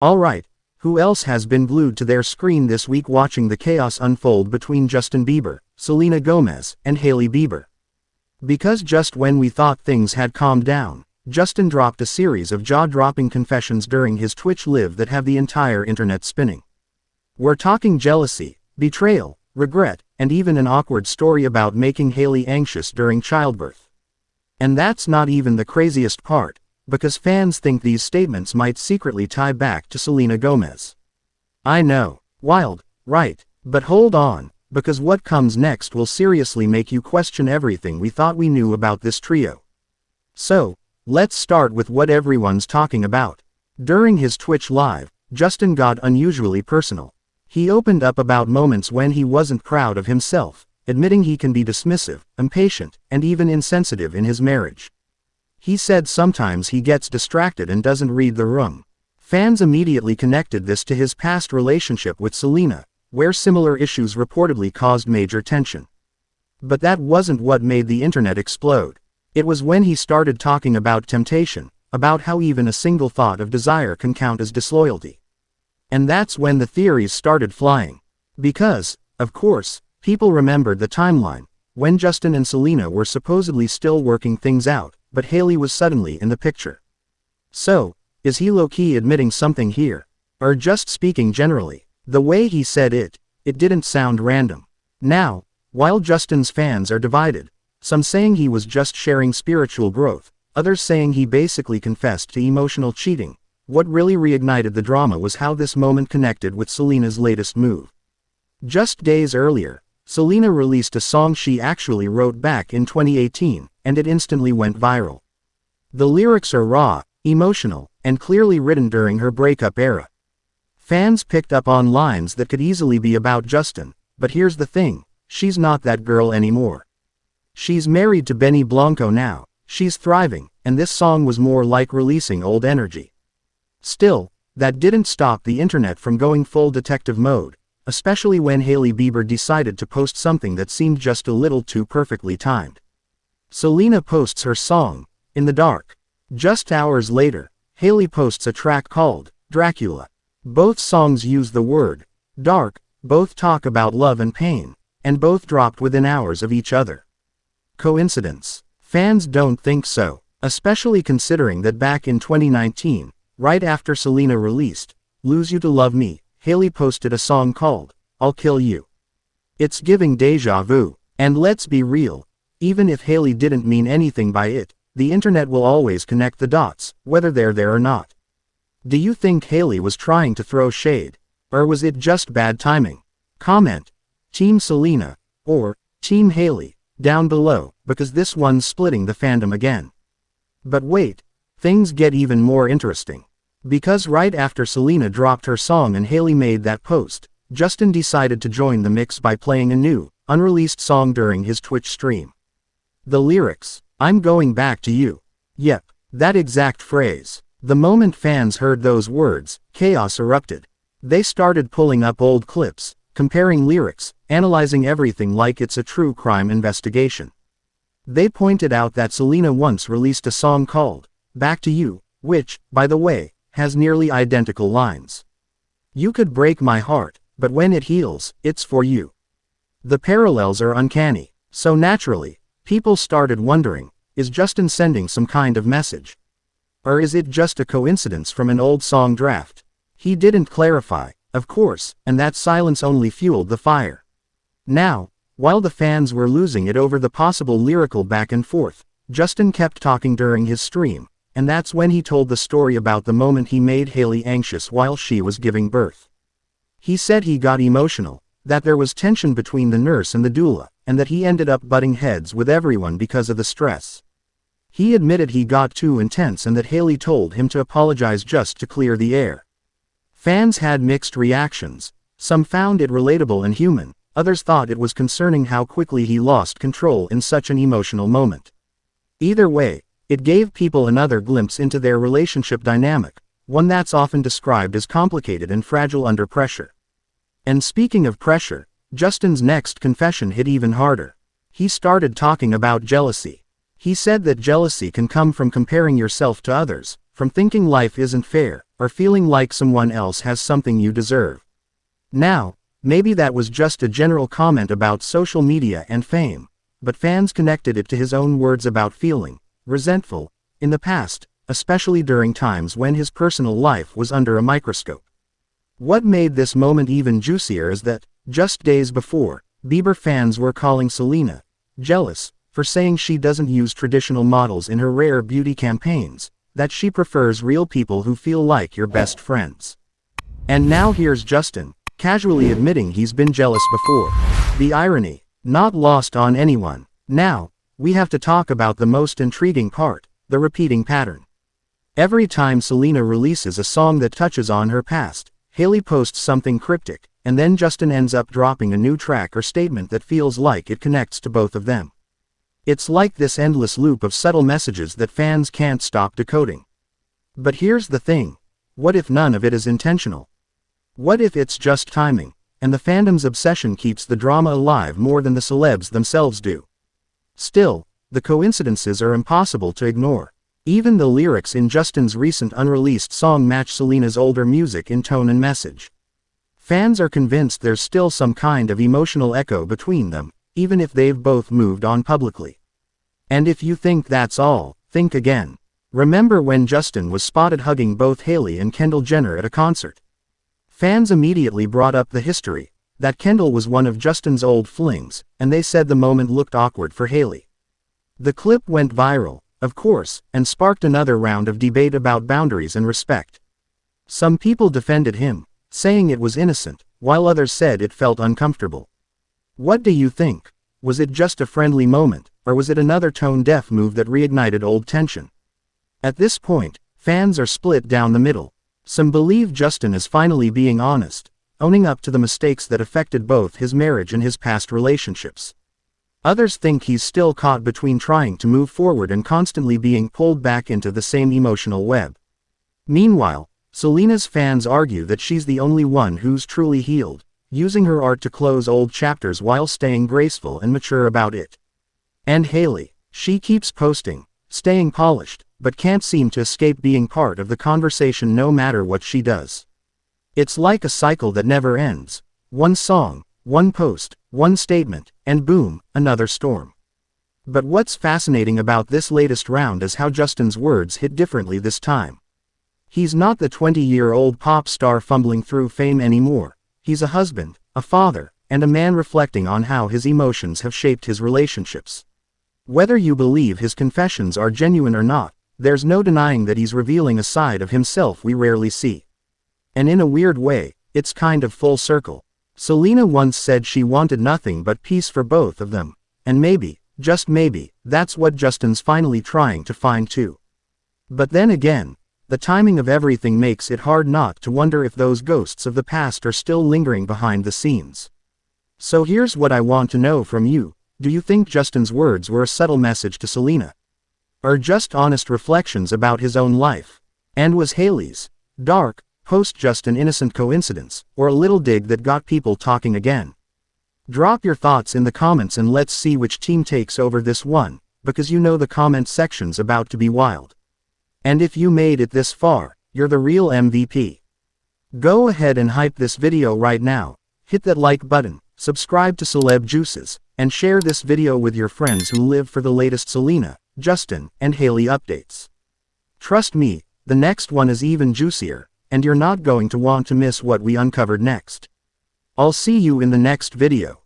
Alright, who else has been glued to their screen this week watching the chaos unfold between Justin Bieber, Selena Gomez, and Hailey Bieber? Because just when we thought things had calmed down, Justin dropped a series of jaw-dropping confessions during his Twitch live that have the entire internet spinning. We're talking jealousy, betrayal, regret, and even an awkward story about making Hailey anxious during childbirth. And that's not even the craziest part, because fans think these statements might secretly tie back to Selena Gomez. I know, wild, right? But hold on, because what comes next will seriously make you question everything we thought we knew about this trio. So, let's start with what everyone's talking about. During his Twitch live, Justin got unusually personal. He opened up about moments when he wasn't proud of himself, admitting he can be dismissive, impatient, and even insensitive in his marriage. He said sometimes he gets distracted and doesn't read the room. Fans immediately connected this to his past relationship with Selena, where similar issues reportedly caused major tension. But that wasn't what made the internet explode. It was when he started talking about temptation, about how even a single thought of desire can count as disloyalty. And that's when the theories started flying. Because, of course, people remembered the timeline, when Justin and Selena were supposedly still working things out, but Hailey was suddenly in the picture. So, is he low-key admitting something here? Or just speaking generally? The way he said it didn't sound random. Now, while Justin's fans are divided, some saying he was just sharing spiritual growth, others saying he basically confessed to emotional cheating, what really reignited the drama was how this moment connected with Selena's latest move. Just days earlier, Selena released a song she actually wrote back in 2018, and it instantly went viral. The lyrics are raw, emotional, and clearly written during her breakup era. Fans picked up on lines that could easily be about Justin, but here's the thing, she's not that girl anymore. She's married to Benny Blanco now, she's thriving, and this song was more like releasing old energy. Still, that didn't stop the internet from going full detective mode, especially when Hailey Bieber decided to post something that seemed just a little too perfectly timed. Selena posts her song, In the Dark. Just hours later, Hailey posts a track called Dracula. Both songs use the word dark, both talk about love and pain, and both dropped within hours of each other. Coincidence? Fans don't think so, especially considering that back in 2019, right after Selena released Lose You to Love Me, Hailey posted a song called I'll Kill You. It's giving deja vu, and let's be real, even if Hailey didn't mean anything by it, the internet will always connect the dots, whether they're there or not. Do you think Hailey was trying to throw shade? Or was it just bad timing? Comment Team Selena or Team Hailey down below, because this one's splitting the fandom again. But wait, things get even more interesting. Because right after Selena dropped her song and Hailey made that post, Justin decided to join the mix by playing a new, unreleased song during his Twitch stream. The lyrics, I'm going back to you. Yep, that exact phrase. The moment fans heard those words, chaos erupted. They started pulling up old clips, comparing lyrics, analyzing everything like it's a true crime investigation. They pointed out that Selena once released a song called Back to You, which, by the way, has nearly identical lines. You could break my heart, but when it heals, it's for you. The parallels are uncanny, so naturally, people started wondering, is Justin sending some kind of message? Or is it just a coincidence from an old song draft? He didn't clarify, of course, and that silence only fueled the fire. Now, while the fans were losing it over the possible lyrical back and forth, Justin kept talking during his stream, and that's when he told the story about the moment he made Hailey anxious while she was giving birth. He said he got emotional, that there was tension between the nurse and the doula, and that he ended up butting heads with everyone because of the stress. He admitted he got too intense and that Hailey told him to apologize just to clear the air. Fans had mixed reactions. Some found it relatable and human, others thought it was concerning how quickly he lost control in such an emotional moment. Either way, it gave people another glimpse into their relationship dynamic, one that's often described as complicated and fragile under pressure. And speaking of pressure, Justin's next confession hit even harder. He started talking about jealousy. He said that jealousy can come from comparing yourself to others, from thinking life isn't fair, or feeling like someone else has something you deserve. Now, maybe that was just a general comment about social media and fame, but fans connected it to his own words about feeling resentful in the past, especially during times when his personal life was under a microscope. What made this moment even juicier is that, just days before, Bieber fans were calling Selena jealous for saying she doesn't use traditional models in her rare beauty campaigns, that she prefers real people who feel like your best friends. And now here's Justin, casually admitting he's been jealous before. The irony, not lost on anyone. Now, we have to talk about the most intriguing part, the repeating pattern. Every time Selena releases a song that touches on her past, Hailey posts something cryptic, and then Justin ends up dropping a new track or statement that feels like it connects to both of them. It's like this endless loop of subtle messages that fans can't stop decoding. But here's the thing. What if none of it is intentional? What if it's just timing, and the fandom's obsession keeps the drama alive more than the celebs themselves do? Still, the coincidences are impossible to ignore. Even the lyrics in Justin's recent unreleased song match Selena's older music in tone and message. Fans are convinced there's still some kind of emotional echo between them, even if they've both moved on publicly. And if you think that's all, think again. Remember when Justin was spotted hugging both Hailey and Kendall Jenner at a concert? Fans immediately brought up the history, that Kendall was one of Justin's old flings, and they said the moment looked awkward for Hailey. The clip went viral, of course, and sparked another round of debate about boundaries and respect. Some people defended him, saying it was innocent, while others said it felt uncomfortable. What do you think? Was it just a friendly moment, or was it another tone-deaf move that reignited old tension? At this point, fans are split down the middle. Some believe Justin is finally being honest, owning up to the mistakes that affected both his marriage and his past relationships. Others think he's still caught between trying to move forward and constantly being pulled back into the same emotional web. Meanwhile, Selena's fans argue that she's the only one who's truly healed, using her art to close old chapters while staying graceful and mature about it. And Hailey, she keeps posting, staying polished, but can't seem to escape being part of the conversation no matter what she does. It's like a cycle that never ends. One song, one post, one statement, and boom, another storm. But what's fascinating about this latest round is how Justin's words hit differently this time. He's not the 20-year-old pop star fumbling through fame anymore. He's a husband, a father, and a man reflecting on how his emotions have shaped his relationships. Whether you believe his confessions are genuine or not, there's no denying that he's revealing a side of himself we rarely see. And in a weird way, it's kind of full circle. Selena once said she wanted nothing but peace for both of them, and maybe, just maybe, that's what Justin's finally trying to find too. But then again, the timing of everything makes it hard not to wonder if those ghosts of the past are still lingering behind the scenes. So here's what I want to know from you. Do you think Justin's words were a subtle message to Selena? Or just honest reflections about his own life? And was Hailey's dark post just an innocent coincidence, or a little dig that got people talking again? Drop your thoughts in the comments and let's see which team takes over this one, because you know the comment section's about to be wild. And if you made it this far, you're the real MVP. Go ahead and hype this video right now, hit that like button, subscribe to Celeb Juices, and share this video with your friends who live for the latest Selena, Justin, and Hailey updates. Trust me, the next one is even juicier, and you're not going to want to miss what we uncovered next. I'll see you in the next video.